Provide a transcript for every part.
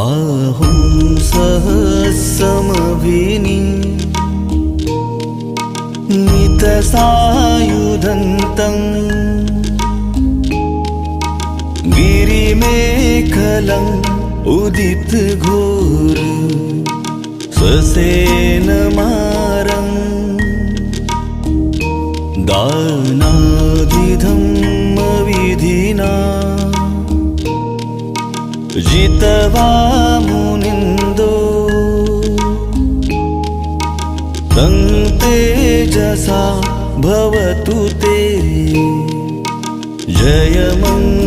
बाहुं सहस्रमभिनी नितसायुधन्तं गिरिमेखलम् उदितघोर ससेनमारं दानादिधम्मविधिना जितवा मुनिन्दो तं तेजसा भवतु ते जयमङ्गलानि।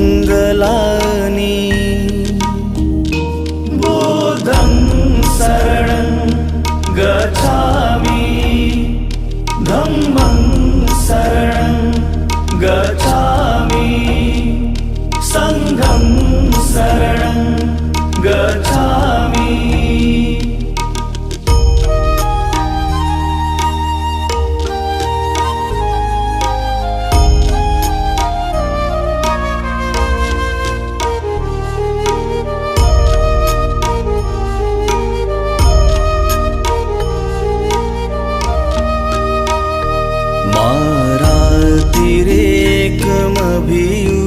बुद्धं शरणं गच्छामि, धम्मं शरणं गच्छामि, संघं शरणं गच्छामि। मारातिरेकमभियु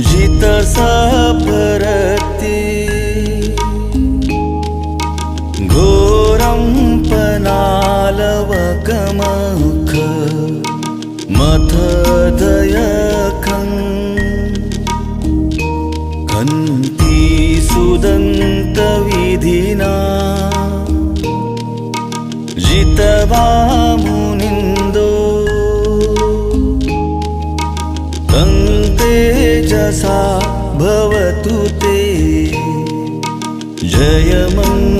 जितसपरति घोरं पनालवकमख मथदयखं खन्ति सुदन्तविधिना जितवा मुनिन्दो तं तेजसा भवतु ते जयमङ्गलानि।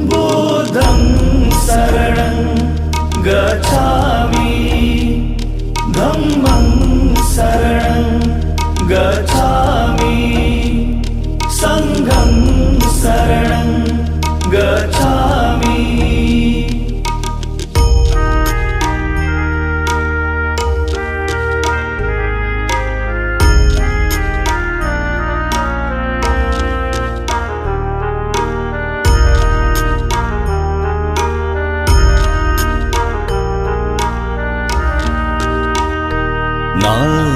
बुद्धं शरणं गच्छामि, धम्मं शरणं गच्छामि, संघं शरणं गच्छामि।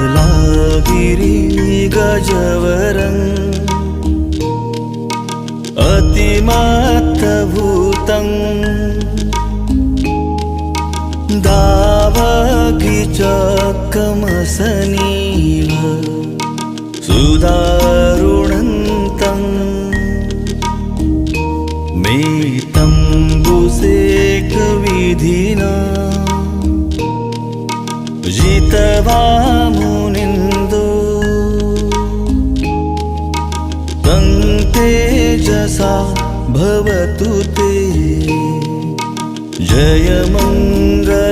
नालागिरि गजवरम् अतिमत्तभूतं दावगिचकमसनीव सुदारुणन्तं मेतम्बुसेकविधिना जितवा मुनिन्दो तं तेजसा भवतु ते जयमङ्गलानि।